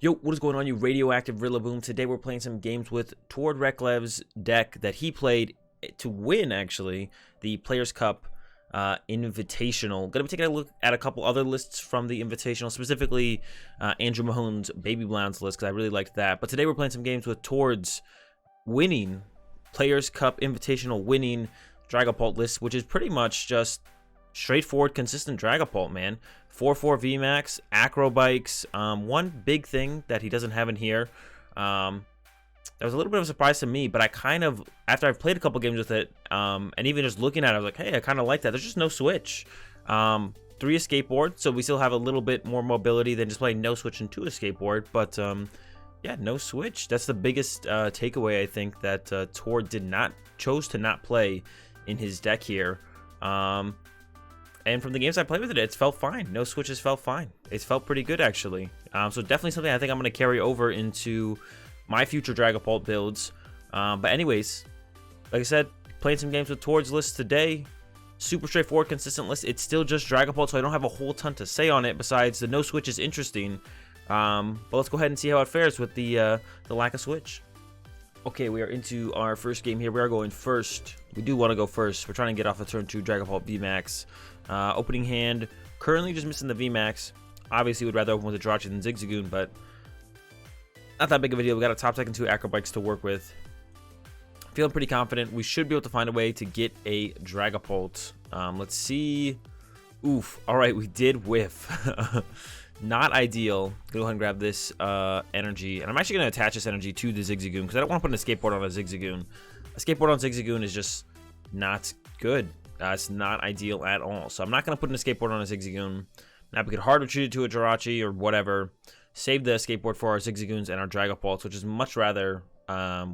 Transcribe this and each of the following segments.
Yo, what is going on, you radioactive Rillaboom? Today we're playing some games with Tord Reklev's deck that he played to win, actually, the Players' Cup Invitational. Gonna be taking a look at a couple other lists from the Invitational, specifically Andrew Mahone's Baby Blondes list, because I really liked that. But today we're playing some games with Tord's winning Players' Cup Invitational winning Dragapult list, which is pretty much just straightforward, consistent Dragapult, man. 4-4 VMAX, Acro Bikes. One big thing that he doesn't have in here, that was a little bit of a surprise to me, but I kind of, after I've played a couple games with it, and even just looking at it, I was like, hey, I kind of like that. There's just no switch. 3 Escape Board, so we still have a little bit more mobility than just playing no switch and 2 Escape Board, but yeah, no switch. That's the biggest takeaway, I think, that Tord chose to not play in his deck here. And from the games I played with it, it's felt fine. No switches felt fine. It's felt pretty good, actually. So definitely something I think I'm going to carry over into my future Dragapult builds. But anyways, like I said, playing some games with Tord's list today. Super straightforward, consistent list. It's still just Dragapult, so I don't have a whole ton to say on it besides the no switch is interesting. But let's go ahead and see how it fares with the lack of switch. Okay, we are into our first game here. We are going first. We do want to go first. We're trying to get off a turn 2 Dragapult VMAX. Opening hand, currently just missing the VMAX. Obviously, would rather open with a Jirachi than Zigzagoon, but not that big of a deal. We got a top deck and 2 Acro Bikes to work with. Feeling pretty confident. We should be able to find a way to get a Dragapult. Let's see. Oof. All right, we did whiff. Not ideal. Go ahead and grab this energy. And I'm actually going to attach this energy to the Zigzagoon because I don't want to put an Escape Board on a Zigzagoon. Escape Board on Zigzagoon is just not good. It's not ideal at all. So I'm not going to put an Escape Board on a Zigzagoon. Now we could hard retreat it to a Jirachi or whatever. Save the Escape Board for our Zigzagoons and our Dragapults, which is much rather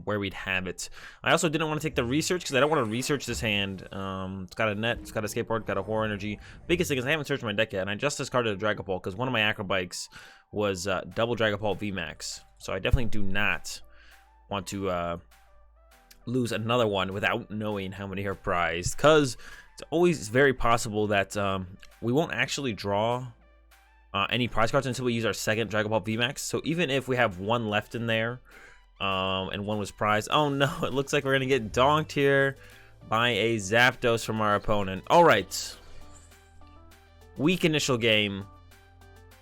where we'd have it. I also didn't want to take the research because I don't want to research this hand. It's got a net, it's got a Escape Board, got a Horror Energy. Biggest thing is I haven't searched my deck yet, and I just discarded a Dragapult because one of my Acro Bikes was double Dragapult VMAX. So I definitely do not want to lose another one without knowing how many are prized, because it's always very possible that we won't actually draw any prize cards until we use our second Dragapult VMAX. So even if we have one left in there and one was prized, oh no, it looks like we're gonna get donked here by a Zapdos from our opponent. All right, weak initial game.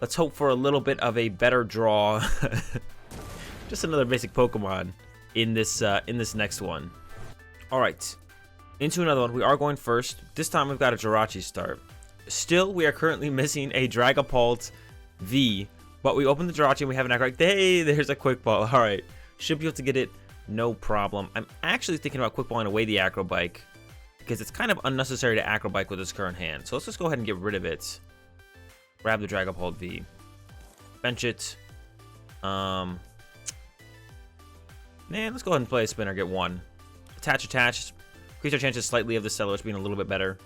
Let's hope for a little bit of a better draw. Just another basic Pokemon in this next one. All right, into another one. We are going first. This time we've got a Jirachi start. Still, we are currently missing a Dragapult V, but we open the Jirachi and we have an Acro Bike. Hey, there's a Quick Ball. All right, should be able to get it, no problem. I'm actually thinking about Quick Balling away the Acro Bike because it's kind of unnecessary to Acro Bike with this current hand. So let's just go ahead and get rid of it. Grab the Dragapult V, bench it. Man, let's go ahead and play a spinner, get one. Attach, increase our chances slightly of the Celos being a little bit better.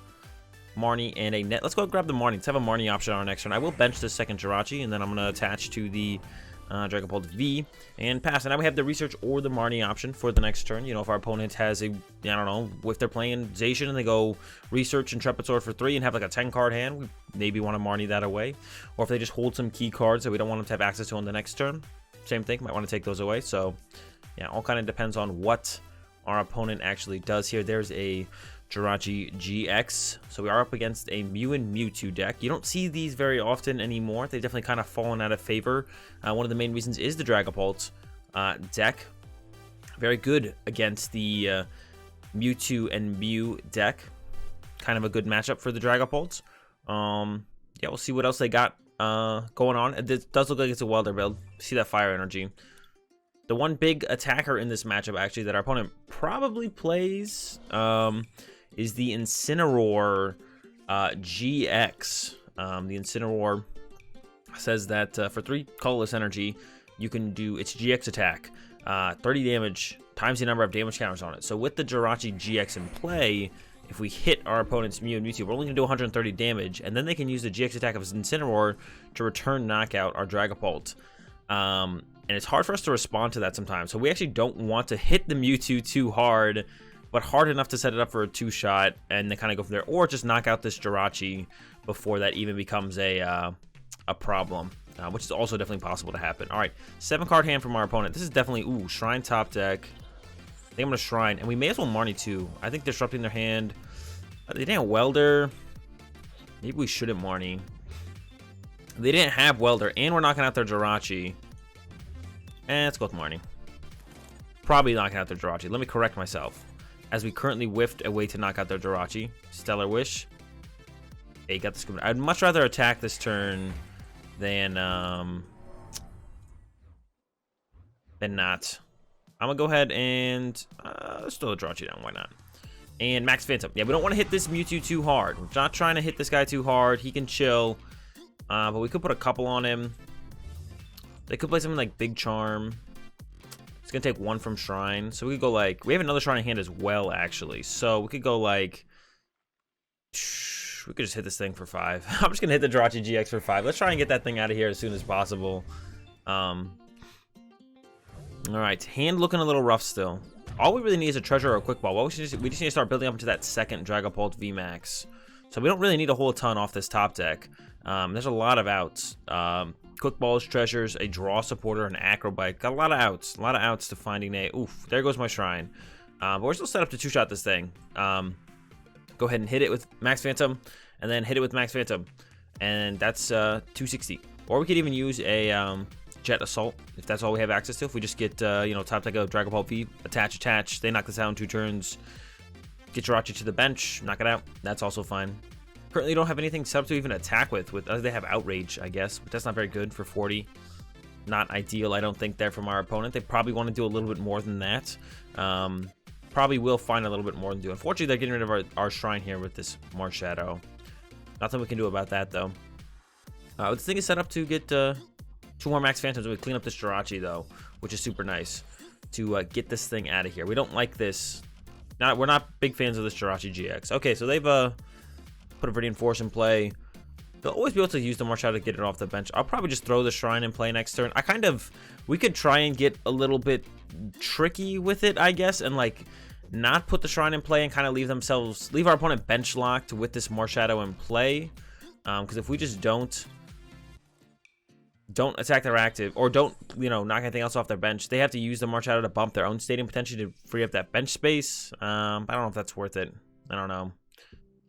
Marnie and a net. Let's go grab the Marnie. Let's have a Marnie option on our next turn. I will bench this second Jirachi, and then I'm going to attach to the Dragapult V and pass. And now we have the research or the Marnie option for the next turn. You know, if our opponent has a, I don't know, if they're playing Zacian and they go research Intrepid Sword for 3 and have like a 10 card hand, we maybe want to Marnie that away. Or if they just hold some key cards that we don't want them to have access to on the next turn, same thing, might want to take those away. So yeah, all kind of depends on what our opponent actually does here. There's a Jirachi Gx. So we are up against a Mew and Mewtwo deck. You don't see these very often anymore. They've definitely kind of fallen out of favor. One of the main reasons is the Dragapult deck. Very good against the Mewtwo and Mew deck. Kind of a good matchup for the Dragapult. Yeah, we'll see what else they got going on. It does look like it's a welder build. See that fire energy. The one big attacker in this matchup, actually, that our opponent probably plays is the Incinerator Gx. The Incinerator says that for 3 colorless energy, you can do its GX attack, 30 damage times the number of damage counters on it. So with the Jirachi Gx in play, if we hit our opponent's Mew and Mewtwo, we're only going to do 130 damage, and then they can use the GX attack of Incinerator to return knockout our Dragapult. And it's hard for us to respond to that sometimes. So we actually don't want to hit the Mewtwo too hard, but hard enough to set it up for a 2-shot and then kind of go from there. Or just knock out this Jirachi before that even becomes a problem. which is also definitely possible to happen. All right, 7-card hand from our opponent. This is definitely, ooh, Shrine top deck. I think I'm going to Shrine, and we may as well Marnie too. I think disrupting their hand. They didn't have Welder. Maybe we shouldn't Marnie. They didn't have Welder, and we're knocking out their Jirachi. Let's go with Marnie. Probably knocking out their Jirachi. Let me correct myself. As we currently whiffed a way to knock out their Jirachi. Stellar Wish. Hey, got the Scoop. I'd much rather attack this turn than not. I'm gonna go ahead and let's throw the Jirachi down. Why not? And Max Phantom. Yeah, we don't want to hit this Mewtwo too hard. We're not trying to hit this guy too hard. He can chill. But we could put a couple on him. They could play something like Big Charm. It's going to take 1 from Shrine. So we could go like... We have another Shrine in hand as well, actually. So we could go like... We could just hit this thing for 5. I'm just going to hit the Jirachi GX for 5. Let's try and get that thing out of here as soon as possible. Alright, hand looking a little rough still. All we really need is a treasure or a quick ball. Well, we just need to start building up into that second Dragapult VMAX. So we don't really need a whole ton off this top deck. There's a lot of outs. Quick balls, treasures, a draw supporter, an acro bike. Got a lot of outs. A lot of outs to finding a... Oof, there goes my Shrine. But we're still set up to 2-shot this thing. Go ahead and hit it with Max Phantom, and then hit it with Max Phantom. And that's 260. Or we could even use a Jet Assault, if that's all we have access to. If we just get, you know, top deck of Dragapult V, attach. They knock this out in 2 turns. Get Jirachi to the bench, knock it out. That's also fine. Currently don't have anything set up to even attack with they have Outrage, I guess, but that's not very good for 40. Not ideal, I don't think, there from our opponent. They probably want to do a little bit more than that. Probably will find a little bit more than do. Unfortunately, they're getting rid of our Shrine here with this Marshadow. Nothing we can do about that, though. This thing is set up to get 2 more Max Phantoms. We clean up this Jirachi, though, which is super nice to get this thing out of here. We don't like this. We're not big fans of this Jirachi GX. Okay, so they've put a Viridian Force in play. They'll always be able to use the Marshadow to get it off the bench. I'll probably just throw the Shrine in play next turn. We could try and get a little bit tricky with it, I guess, and like not put the Shrine in play and kind of leave our opponent bench locked with this Marshadow in play. Because if we just don't attack their active, or don't, you know, knock anything else off their bench, they have to use the Marshadow to bump their own stadium potentially to free up that bench space. I don't know if that's worth it. I don't know.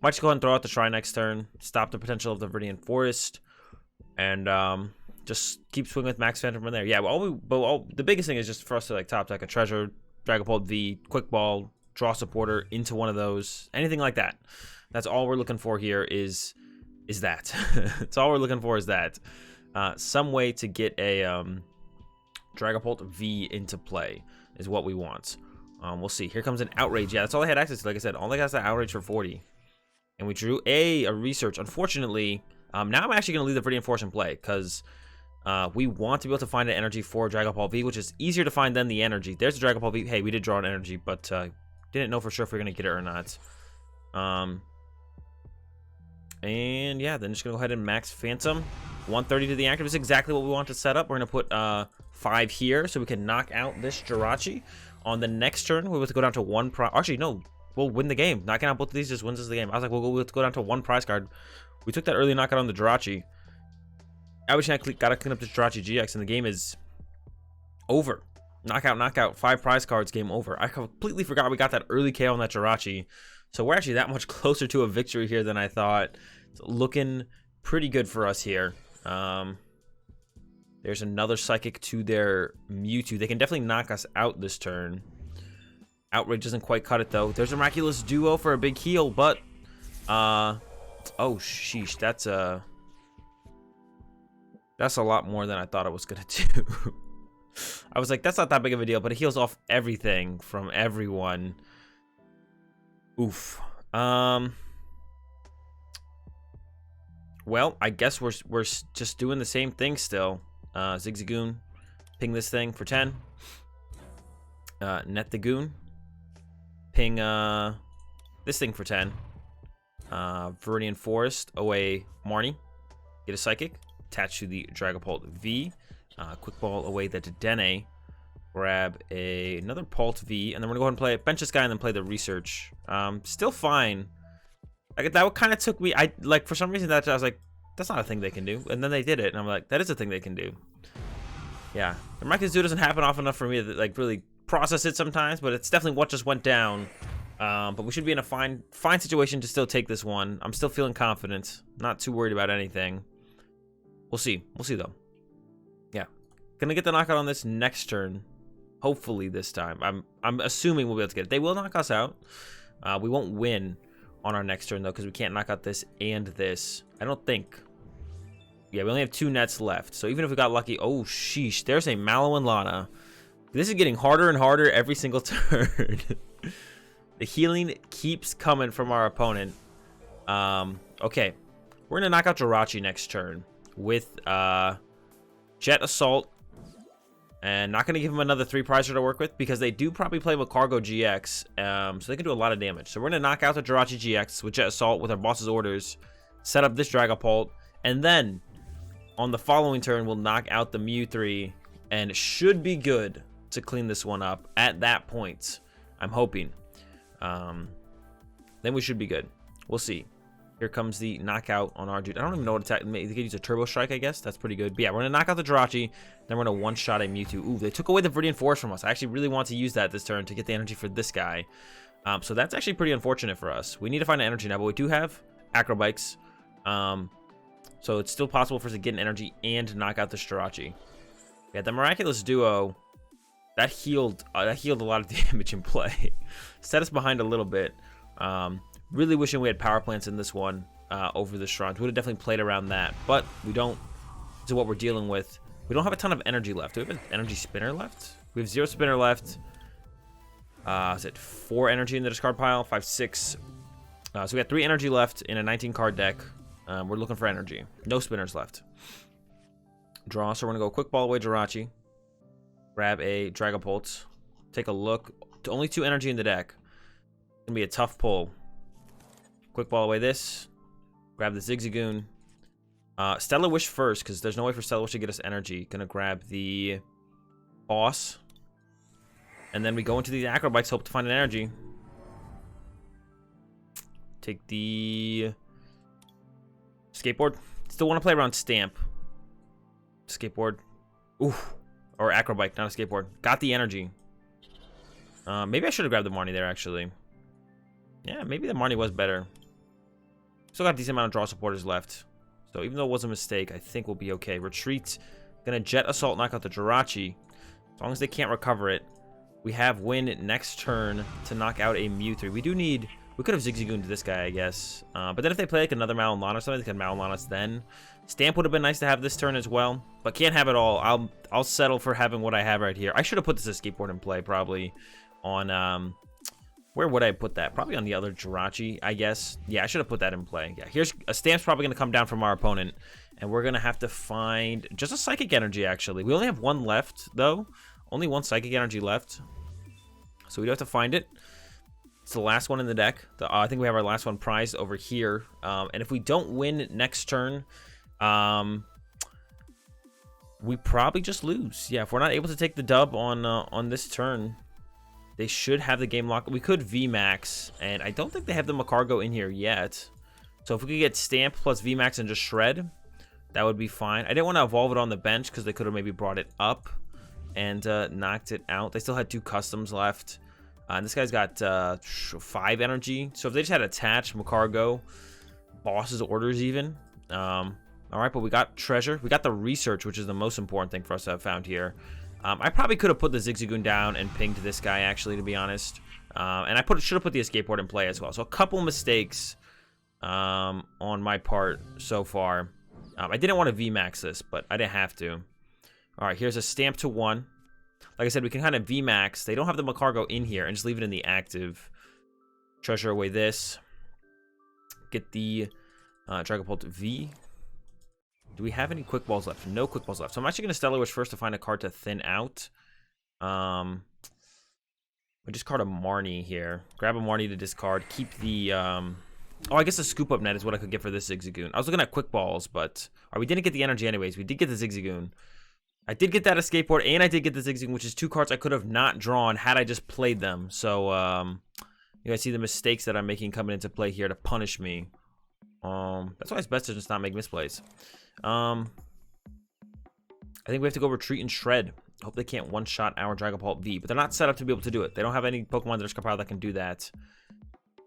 Might just go ahead and throw out the Shrine next turn, stop the potential of the Viridian Forest, and just keep swinging with Max Phantom from there. Yeah, the biggest thing is just for us to like top deck a treasure, Dragapult V, quick ball, draw supporter into one of those, anything like that. That's all we're looking for here is that. That's all we're looking for is that. Some way to get a Dragapult V into play is what we want. We'll see. Here comes an Outrage. Yeah, that's all I had access to. Like I said, all I got is that Outrage for 40. And we drew a Research. Unfortunately, now I'm actually going to leave the Viridian Force in play because we want to be able to find an Energy for Dragapult V, which is easier to find than the Energy. There's the Dragapult V. Hey, we did draw an Energy, but didn't know for sure if we are going to get it or not. And yeah, then just going to go ahead and Max Phantom. 130 to the active is exactly what we want to set up. We're going to put 5 here so we can knock out this Jirachi. On the next turn, we're going to go down to 1 prize. Actually, no. We'll win the game. Knocking out both of these just wins us the game. I was like, we'll go down to 1 prize card. We took that early knockout on the Jirachi. I wish I gotta clean up this Jirachi GX, and the game is over. Knockout. 5 prize cards, game over. I completely forgot we got that early KO on that Jirachi. So we're actually that much closer to a victory here than I thought. It's looking pretty good for us here. There's another Psychic to their Mewtwo. They can definitely knock us out this turn. Outrage doesn't quite cut it, though. There's a Miraculous Duo for a big heal, but... oh, sheesh. That's a lot more than I thought it was going to do. I was like, that's not that big of a deal, but it heals off everything from everyone. Oof. Well, I guess we're just doing the same thing still. Zigzagoon. Ping this thing for 10. Net the Goon. Ping this thing for 10. Viridian Forest away Marnie. Get a Psychic. Attach to the Dragapult V. Quick ball away the Dedenne. Grab another Pult V. And then we're going to go ahead and bench this guy and then play the Research. Still fine. Like, that kind of took me... for some reason, I was like, that's not a thing they can do. And then they did it, and I'm like, that is a thing they can do. Yeah, the miraculous do doesn't happen often enough for me to like really process it sometimes, but it's definitely what just went down. But we should be in a fine situation to still take this one. I'm still feeling confident, not too worried about anything. We'll see though. Yeah, gonna get the knockout on this next turn. Hopefully this time. I'm assuming we'll be able to get it. They will knock us out. We won't win on our next turn though, because we can't knock out this and this. I don't think. Yeah, we only have 2 nets left. So even if we got lucky, oh sheesh, there's a Mallow and Lana. This is getting harder and harder every single turn. The healing keeps coming from our opponent. Okay, we're gonna knock out Jirachi next turn with Jet Assault, and not gonna give him another 3-prizer to work with because they do probably play with Cargo GX, so they can do a lot of damage. So we're gonna knock out the Jirachi GX with Jet Assault with our boss's orders, set up this Dragapult, and then on the following turn we'll knock out the Mew 3, and it should be good to clean this one up at that point. I'm hoping. Then we should be good. We'll see. Here comes the knockout on our dude. I don't even know what attack. They could use a Turbo Strike, I guess. That's pretty good. But yeah, we're going to knock out the Jirachi. Then we're going to one-shot a Mewtwo. Ooh, they took away the Viridian Force from us. I actually really want to use that this turn to get the energy for this guy. So that's actually pretty unfortunate for us. We need to find an energy now, but we do have Acro Bikes. So it's still possible for us to get an energy and knock out the Jirachi. Yeah, the Miraculous Duo, that healed a lot of damage in play. Set us behind a little bit. Really wishing we had power plants in this one over the shrines. We would have definitely played around that, but we don't. This is what we're dealing with. We don't have a ton of energy left. Do we have an energy spinner left? We have 0 spinner left. Is it 4 energy in the discard pile? 5, 6. So we got 3 energy left in a 19 card deck. We're looking for energy. No spinners left. Draw. So we're gonna go quick ball away Jirachi. Grab a Dragapult. Take a look. Only 2 energy in the deck. It's gonna be a tough pull. Quick ball away this. Grab the Zigzagoon. Stellar Wish first, because there's no way for Stellar Wish to get us energy. Gonna grab the boss. And then we go into the Acro Bikes, hope to find an energy. Take the skateboard. Still want to play around Stamp. Skateboard. Ooh. Or Acro Bike, not a skateboard. Got the energy. Maybe I should have grabbed the Marnie there, actually. Yeah, maybe the Marnie was better. Still got a decent amount of draw supporters left. So even though it was a mistake, I think we'll be okay. Retreat. Gonna Jet Assault, knock out the Jirachi. As long as they can't recover it. We have win next turn to knock out a Mew 3. We do need... We could have Zigzagooned this guy, I guess. But then if they play like another Malon or something, they could Malon us then. Stamp would have been nice to have this turn as well. But can't have it all. I'll settle for having what I have right here. I should have put this Escape Board in play, probably. On... Where would I put that? Probably on the other Jirachi, I guess. Yeah, I should have put that in play. Yeah, here's a Stamp's probably going to come down from our opponent. And we're going to have to find just a Psychic Energy, actually. We only have 1 left, though. Only 1 Psychic Energy left. So we do have to find it. It's the last one in the deck. I think we have our last one prized over here. And if we don't win next turn, we probably just lose. Yeah, if we're not able to take the dub on this turn, they should have the game locked. We could VMAX, and I don't think they have the Macargo in here yet. So if we could get Stamp plus VMAX and just Shred, that would be fine. I didn't want to evolve it on the bench because they could have maybe brought it up and knocked it out. They still had 2 customs left. And this guy's got 5 energy. So if they just had attached Macargo, boss's orders even. All right, but we got treasure. We got the research, which is the most important thing for us to have found here. I probably could have put the Zigzagoon down and pinged this guy, actually, to be honest. And I should have put the Escape Board in play as well. So a couple mistakes on my part so far. I didn't want to VMAX this, but I didn't have to. All right, here's a Stamp to 1. Like I said, we can kind of VMAX. They don't have the Macargo in here, and just leave it in the active. Treasure away this. Get the Dragapult V. Do we have any quick balls left? No quick balls left. So I'm actually going to Stellar Wish first to find a card to thin out. We just card a Marnie here. Grab a Marnie to discard. Keep the... Oh, I guess the Scoop Up Net is what I could get for this Zigzagoon. I was looking at quick balls, but... we didn't get the energy anyways. We did get the Zigzagoon. I did get that Escape Board, and I did get the Zigzagoon, which is 2 cards I could have not drawn had I just played them. So, you guys see the mistakes that I'm making coming into play here to punish me. That's why it's best to just not make misplays. I think we have to go retreat and shred. Hope they can't one-shot our Dragapult V, but they're not set up to be able to do it. They don't have any Pokemon that are compiled that can do that.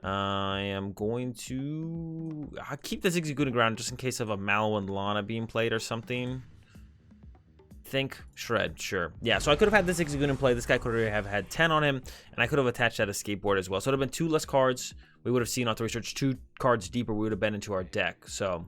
I am going to keep the Zigzagoon around just in case of a Mallow and Lana being played or something. Think shred, sure. Yeah, so I could have had this Zigzagoon in play. This guy could have had 10 on him, and I could have attached that Escape Board as well. So it would have been 2 less cards. We would have seen off the research 2 cards deeper. We would have been into our deck. So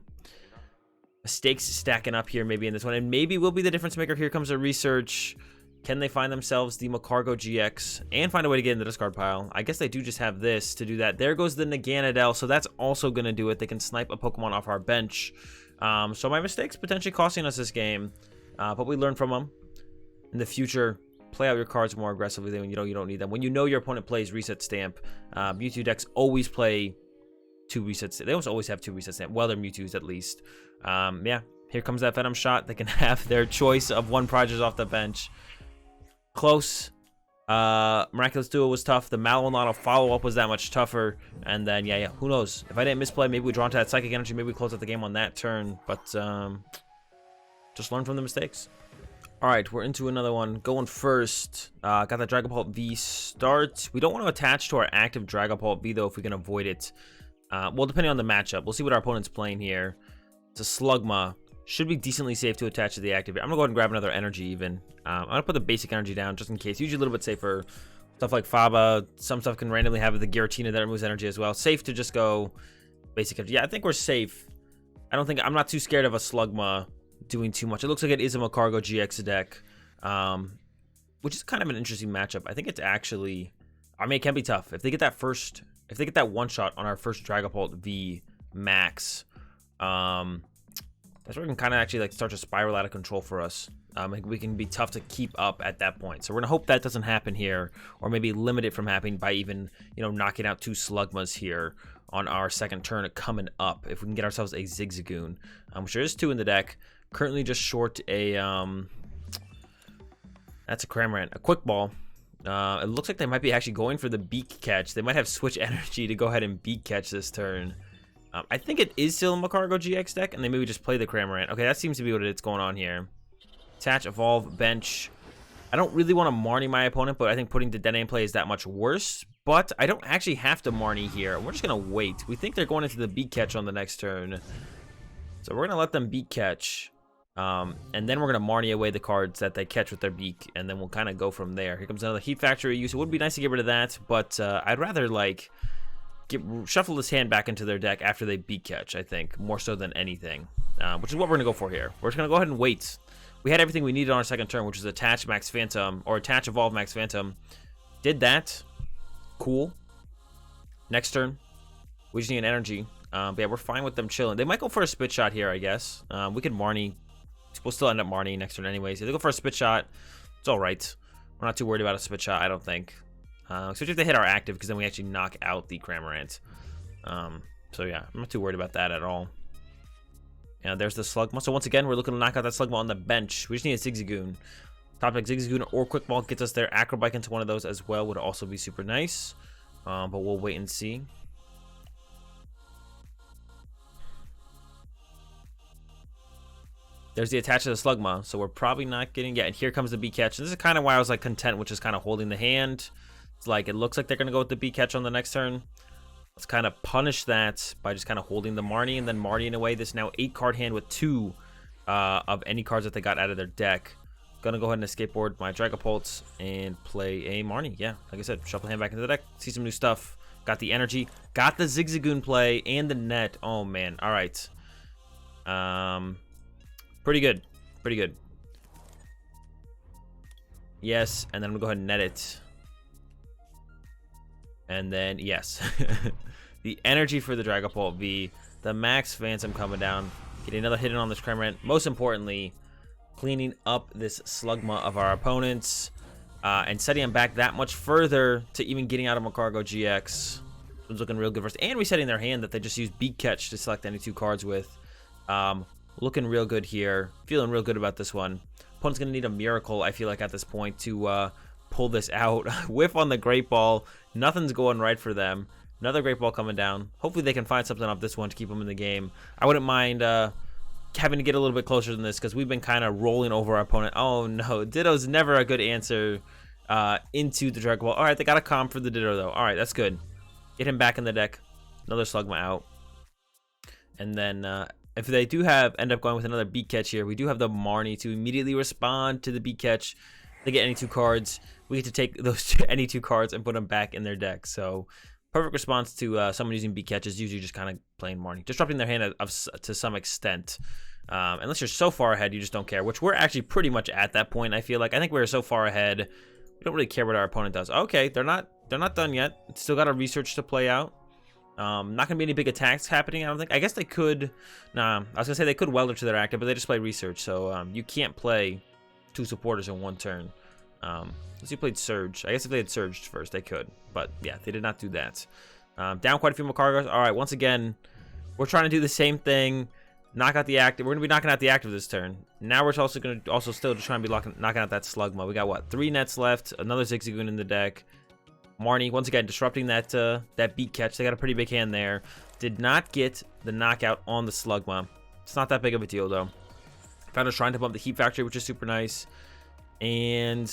mistakes stacking up here maybe in this one, and maybe will be the difference maker. Here comes a research. Can they find themselves the Magcargo GX and find a way to get in the discard pile? I guess they do just have this to do that. There goes the Naganadel, so that's also going to do it. They can snipe a Pokemon off our bench. So my mistakes potentially costing us this game, but we learn from them. In the future, play out your cards more aggressively than when you know you don't need them. When you know your opponent plays Reset Stamp, Mewtwo decks always play 2 resets. They always have 2 Reset Stamp. Well, they're Mewtwo's at least. Yeah, here comes that Venom Shot. They can have their choice of 1 Prodigy off the bench. Close. Miraculous Duo was tough. The Mallow and Lana follow-up was that much tougher. And then, yeah, who knows? If I didn't misplay, maybe we draw into that Psychic Energy. Maybe we close out the game on that turn. But just learn from the mistakes. All right, we're into another one. Going first. Got the Dragapult V start. We don't want to attach to our active Dragapult V, though, if we can avoid it. Well, depending on the matchup. We'll see what our opponent's playing here. It's a Slugma. Should be decently safe to attach to the active. I'm going to go ahead and grab another energy even. I'm going to put the basic energy down just in case. Usually a little bit safer. Stuff like Faba. Some stuff can randomly have the Giratina that removes energy as well. Safe to just go basic energy. Yeah, I think we're safe. I'm not too scared of a Slugma doing too much. It looks like it is a Magcargo GX deck, which is kind of an interesting matchup. I think it's actually, I mean, it can be tough. If they get that one shot on our first Dragapult VMAX, that's where we can kind of actually like start to spiral out of control for us. We can be tough to keep up at that point. So we're gonna hope that doesn't happen here, or maybe limit it from happening by even, knocking out 2 Slugmas here on our second turn coming up. If we can get ourselves a Zigzagoon, which there is 2 in the deck. Currently just short a that's a Cramorant, a Quick Ball. It looks like they might be actually going for the Beak Catch. They might have Switch Energy to go ahead and Beak Catch this turn. I think it is still a Magcargo GX deck, and they maybe just play the Cramorant. Okay, that seems to be what it's going on here. Attach, evolve, bench. I don't really want to Marnie my opponent, but I think putting Dedenne in play is that much worse. But I don't actually have to Marnie here. We're just going to wait. We think they're going into the Beak Catch on the next turn. So we're going to let them Beak Catch. And then we're going to Marnie away the cards that they catch with their beak, and then we'll kind of go from there. Here comes another Heat Factory use. It would be nice to get rid of that, but I'd rather, like, shuffle this hand back into their deck after they Beak Catch, I think, more so than anything, which is what we're going to go for here. We're just going to go ahead and wait. We had everything we needed on our second turn, which is attach Max Phantom, or attach Evolve Max Phantom. Did that. Cool. Next turn, we just need an energy. But yeah, we're fine with them chilling. They might go for a Spit Shot here, I guess. We could Marnie. We'll still end up Marnie next turn anyways. If they go for a Spit Shot, it's all right. We're not too worried about a Spit Shot, I don't think. Especially if they hit our active, because then we actually knock out the Cramorant. So yeah, I'm not too worried about that at all. Yeah, there's the Slugma. So once again, we're looking to knock out that Slugma on the bench. We just need a Zigzagoon. Top deck Zigzagoon or Quick Ball gets us there. Acro Bike into one of those as well would also be super nice. But we'll wait and see. There's the attach to the Slugma, so we're probably not getting... Yeah, and here comes the Beak Catch. This is kind of why I was like content with just kind of holding the hand. It's like, it looks like they're going to go with the Beak Catch on the next turn. Let's kind of punish that by just kind of holding the Marnie and then Marnieing away this now 8-card hand with 2 of any cards that they got out of their deck. Gonna go ahead and Escape Board my Dragapults and play a Marnie. Yeah, like I said, shuffle the hand back into the deck, see some new stuff. Got the energy, got the Zigzagoon play, and the net. Oh, man. All right. Pretty good. Pretty good. Yes, and then I'm going to go ahead and net it. And then, yes. The energy for the Dragapult V. The Max Phantom coming down. Getting another hit in on this Cramorant. Most importantly, cleaning up this Slugma of our opponents. And setting them back that much further to even getting out of Magcargo GX. It's looking real good for us. And resetting their hand that they just used Beak Catch to select any 2 cards with. Looking real good here. Feeling real good about this one. Opponent's going to need a miracle, I feel like, at this point to pull this out. Whiff on the Great Ball. Nothing's going right for them. Another great ball coming down. Hopefully they can find something off this one to keep them in the game. I wouldn't mind having to get a little bit closer than this because we've been kind of rolling over our opponent. Oh no, Ditto's never a good answer into the Dragapult. All right, they got a comp for the Ditto though. All right, that's good. Get him back in the deck. Another Slugma out. And then if they do end up going with another beat catch here, we do have the Marnie to immediately respond to the beat catch. They get any 2 cards. We get to take those any 2 cards and put them back in their deck. So perfect response to someone using beat catches, usually just kind of playing Marnie, disrupting their hand to some extent. Unless you're so far ahead, you just don't care, which we're actually pretty much at that point. I feel like I think we're so far ahead, we don't really care what our opponent does. Okay, they're not done yet. Still got a research to play out. Not gonna be any big attacks happening, I don't think. I guess they could. Nah, I was gonna say they could welder to their active, but they just play research, so you can't play 2 supporters in 1 turn. Unless you played Surge. I guess if they had surged first, they could. But yeah, they did not do that. Down quite a few Macargos. All right, once again, we're trying to do the same thing. Knock out the active. We're gonna be knocking out the active this turn. Now we're also gonna still just trying to be knocking out that Slugma. We got what, 3 nets left. Another Zigzagoon in the deck. Marnie once again disrupting that beat catch. They got a pretty big hand there. Did not get the knockout on the Slugma. It's not that big of a deal though. Found a Shrine to bump the Heat Factory, which is super nice. And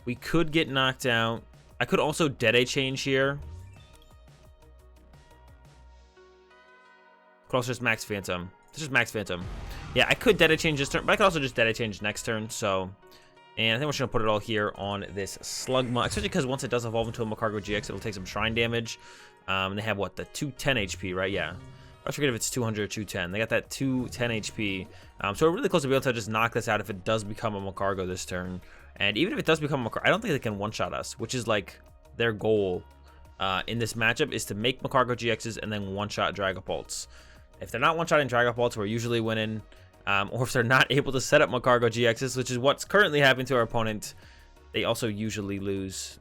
we could get knocked out. I could also Dedenne change here. Could also just Max Phantom. This is Max Phantom. Yeah, I could Dedenne change this turn, but I could also just Dedenne change next turn. So, and I think we're just gonna put it all here on this Slugma, especially because once it does evolve into a Macargo GX, it'll take some Shrine damage. They have what, the 210 HP, right? Yeah. I forget if it's 200 or 210. They got that 210 HP. So we're really close to be able to just knock this out if it does become a Macargo this turn. And even if it does become a Macargo, I don't think they can one-shot us, which is like their goal in this matchup, is to make Macargo GXs and then one-shot Dragapults. If they're not one-shotting Dragapults, we're usually winning. Or if they're not able to set up Macargo GXs, which is what's currently happening to our opponent, they also usually lose.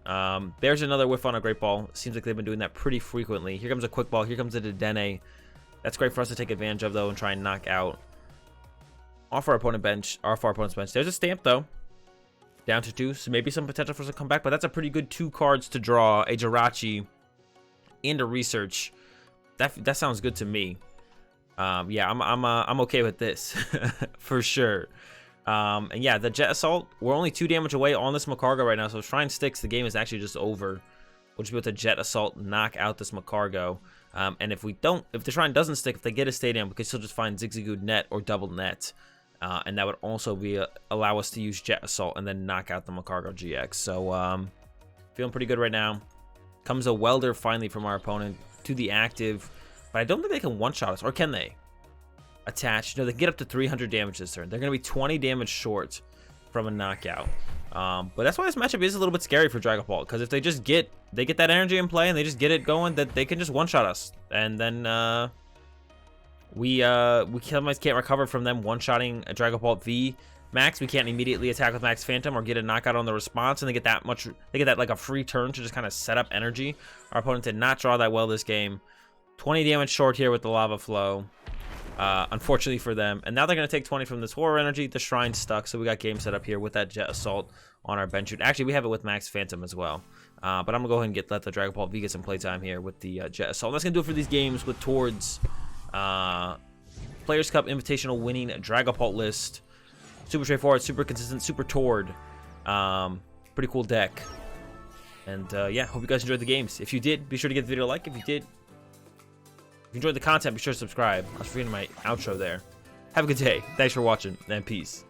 There's another whiff on a Great Ball. Seems like they've been doing that pretty frequently. Here comes a Quick Ball. Here comes a Dedenne. That's great for us to take advantage of, though, and try and knock out off our opponent's bench. There's a Stamp, though. Down to 2, so maybe some potential for us to come back, but that's a pretty good 2 cards to draw, a Jirachi and a Research. That sounds good to me. Yeah, I'm okay with this for sure. And yeah, the Jet Assault, we're only 2 damage away on this Macargo right now, so if Shrine sticks, the game is actually just over. We'll just be able to Jet Assault, knock out this Macargo. And if the Shrine doesn't stick, if they get a Stadium, we could still just find Zigzagoon Net or Double Net. And that would also be allow us to use Jet Assault and then knock out the Macargo GX. So feeling pretty good right now. Comes a Welder finally from our opponent to the active, but I don't think they can one-shot us, or can they? Attach. No, they can get up to 300 damage this turn. They're going to be 20 damage short from a knockout. But that's why this matchup is a little bit scary for Dragapult, because if they get that energy in play and they just get it going, that they can just one-shot us, and then we sometimes can't recover from them one-shotting a Dragapult VMAX. We can't immediately attack with Max Phantom or get a knockout on the response, and they get that like a free turn to just kind of set up energy. Our opponent did not draw that well this game. 20 damage short here with the Lava Flow. Unfortunately for them, and now they're going to take 20 from this Horror Energy. The Shrine stuck, so we got game set up here with that Jet Assault on our bench. Actually, we have it with Max Phantom as well, but I'm gonna go ahead and let the Dragapult V get some playtime here with the Jet Assault. That's gonna do it for these games with Tord's Players Cup Invitational winning Dragapult list. Super straightforward, super consistent, super Tord. Pretty cool deck, and yeah, hope you guys enjoyed the games. If you did, be sure to give the video a like. If you enjoyed the content, be sure to subscribe. I was reading my outro there. Have a good day. Thanks for watching, and peace.